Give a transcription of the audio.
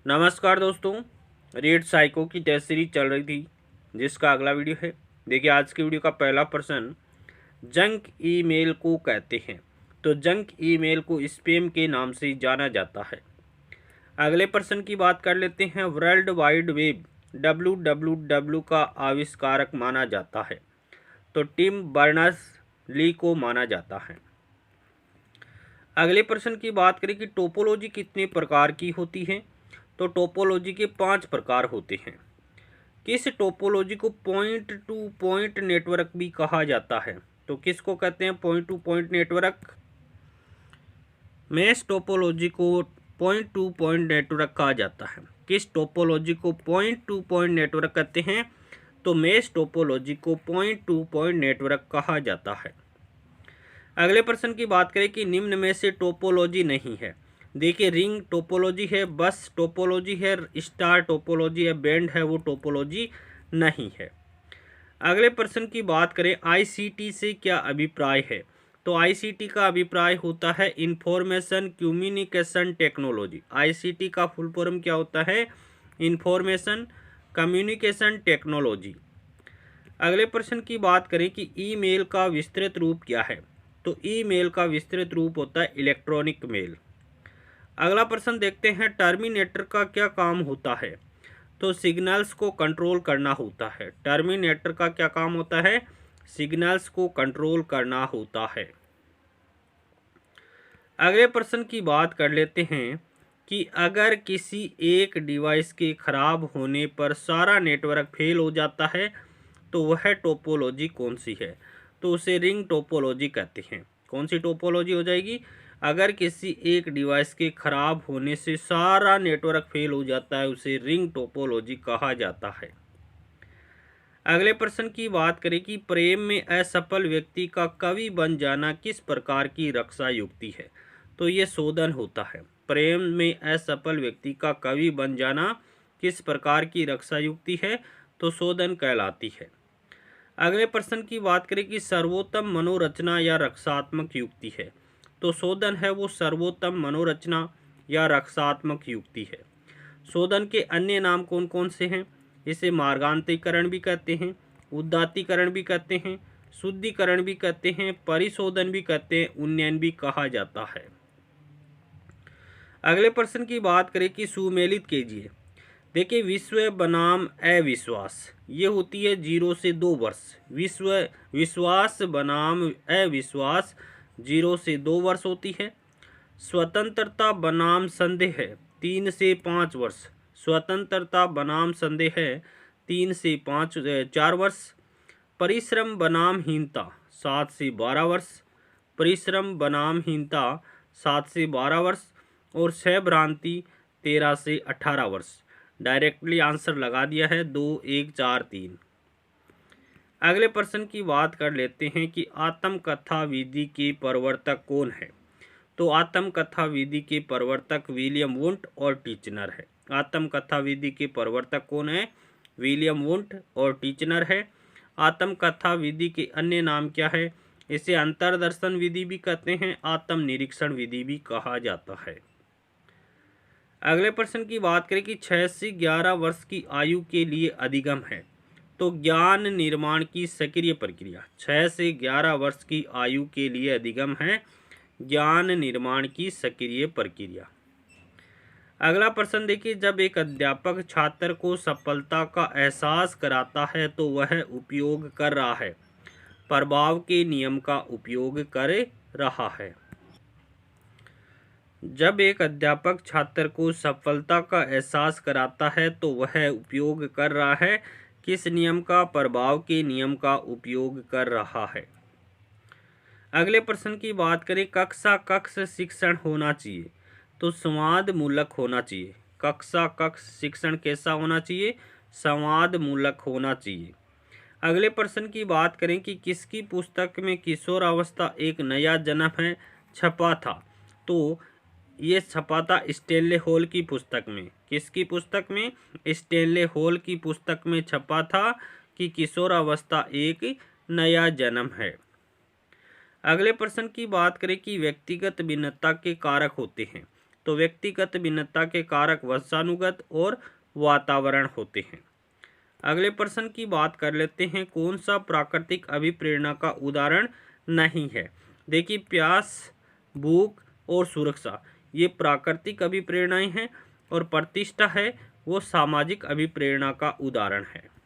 नमस्कार दोस्तों। Read psycho की टेस्ट सीरीज चल रही थी जिसका अगला वीडियो है। देखिए आज की वीडियो का पहला प्रश्न, जंक ईमेल को कहते हैं। तो जंक ईमेल को स्पैम के नाम से जाना जाता है। अगले प्रश्न की बात कर लेते हैं। वर्ल्ड वाइड वेब WWW का आविष्कारक माना जाता है। तो टिम बर्नर्स-ली को माना जाता है। अगले प्रश्न की बात करें कि टोपोलॉजी कितने प्रकार की होती है। तो टोपोलॉजी के 5 प्रकार होते हैं। किस टोपोलॉजी को पॉइंट टू पॉइंट नेटवर्क भी कहा जाता है। तो किसको कहते हैं point two point network. Mesh topology को पॉइंट टू पॉइंट नेटवर्क कहा जाता है। किस टोपोलॉजी को पॉइंट टू पॉइंट नेटवर्क कहते हैं। तो मेश टोपोलॉजी को पॉइंट टू पॉइंट नेटवर्क कहा जाता है। अगले प्रश्न की बात करें कि निम्न में से टोपोलॉजी नहीं है। देखिए रिंग टोपोलॉजी है, बस टोपोलॉजी है, स्टार टोपोलॉजी है, बैंड है, वो टोपोलॉजी नहीं है। अगले प्रश्न की बात करें आईसीटी से क्या अभिप्राय है। तो आईसीटी का अभिप्राय होता है इंफॉर्मेशन कम्युनिकेशन टेक्नोलॉजी। आईसीटी का फुल फॉर्म क्या होता है, इंफॉर्मेशन कम्युनिकेशन टेक्नोलॉजी। अगले प्रश्न की बात करें कि ईमेल का विस्तृत रूप क्या है। तो ईमेल का विस्तृत रूप होता है इलेक्ट्रॉनिक मेल। अगला प्रश्न देखते हैं, टर्मिनेटर का क्या काम होता है। तो सिग्नल्स को कंट्रोल करना होता है। टर्मिनेटर का क्या काम होता है, सिग्नल्स को कंट्रोल करना होता है। अगले प्रश्न की बात कर लेते हैं कि अगर किसी एक डिवाइस के खराब होने पर सारा नेटवर्क फेल हो जाता है तो वह टोपोलॉजी कौन सी है। तो उसे रिंग टोपोलॉजी कहते हैं। कौन सी टोपोलॉजी हो जाएगी, अगर किसी एक डिवाइस के खराब होने से सारा नेटवर्क फेल हो जाता है उसे रिंग टोपोलॉजी कहा जाता है। अगले प्रश्न की बात करें कि प्रेम में असफल व्यक्ति का कवि बन जाना किस प्रकार की रक्षा युक्ति है। तो ये शोधन होता है। प्रेम में असफल व्यक्ति का कवि बन जाना किस प्रकार की रक्षा युक्ति है, तो शोधन कहलाती है। अगले प्रश्न की बात करें कि सर्वोत्तम मनोरचना या रक्षात्मक युक्ति है। तो शोधन है वो सर्वोत्तम मनोरचना या रक्षात्मक युक्ति है। शोधन के अन्य नाम कौन कौन से हैं, इसे मार्गांतरीकरण भी कहते हैं, उदात्तीकरण भी कहते हैं, शुद्धिकरण भी कहते हैं, परिशोधन भी कहते हैं, उन्नयन भी कहा जाता है। अगले प्रश्न की बात करें कि सुमेलित कीजिए। देखिए विश्व बनाम अविश्वास ये होती है 0 से 2 वर्ष। विश्वास बनाम अविश्वास 0 से 2 वर्ष होती है। स्वतंत्रता बनाम संदेह 3 से 5 वर्ष। स्वतंत्रता बनाम संदेह 3 से 4 वर्ष। परिश्रम बनाम हीनता 7 से 12 वर्ष। परिश्रम बनाम हीनता 7 से 12 वर्ष। और सहभ्रांति 13 से 18 वर्ष। डायरेक्टली आंसर लगा दिया है 2, 1, 4, 3। अगले प्रश्न की बात कर लेते हैं कि आत्मकथा विधि के प्रवर्तक कौन है। तो आत्मकथा विधि के प्रवर्तक विलियम वुंट और टीचनर है। आत्मकथा विधि के प्रवर्तक कौन है, विलियम वुंट और टीचनर है। आत्मकथा विधि के अन्य नाम क्या है, इसे अंतर्दर्शन विधि भी कहते हैं, आत्मनिरीक्षण विधि भी कहा जाता है। अगले प्रश्न की बात करें कि 6 से 11 वर्ष की आयु के लिए अधिगम है। तो ज्ञान निर्माण की सक्रिय प्रक्रिया 6 से 11 वर्ष की आयु के लिए अधिगम है, ज्ञान निर्माण की सक्रिय प्रक्रिया। अगला प्रश्न देखिए, जब एक अध्यापक छात्र को सफलता का एहसास कराता है तो वह उपयोग कर रहा है, प्रभाव के नियम का उपयोग कर रहा है। जब एक अध्यापक छात्र को सफलता का एहसास कराता है तो वह उपयोग कर रहा है किस नियम का, प्रभाव के नियम का उपयोग कर रहा है। अगले प्रश्न की बात करें, कक्षा कक्ष शिक्षण होना चाहिए। तो संवाद मूलक होना चाहिए। कक्षा कक्ष शिक्षण कैसा होना चाहिए, संवाद मूलक होना चाहिए। अगले प्रश्न की बात करें कि किसकी पुस्तक में किशोरावस्था एक नया जन्म है छपा था। तो ये छपा था स्टेनले हॉल की पुस्तक में। किसकी पुस्तक में, स्टेनले हॉल की पुस्तक में छपा था कि किशोरावस्था एक नया जन्म है। अगले प्रश्न की बात करें कि व्यक्तिगत भिन्नता के कारक होते हैं। तो व्यक्तिगत भिन्नता के कारक वंशानुगत और वातावरण होते हैं। अगले प्रश्न की बात कर लेते हैं, कौन सा प्राकृतिक अभिप्रेरणा का उदाहरण नहीं है। देखिए, प्यास, भूख और सुरक्षा ये प्राकृतिक अभिप्रेरणाएं हैं, और प्रतिष्ठा है वो सामाजिक अभिप्रेरणा का उदाहरण है।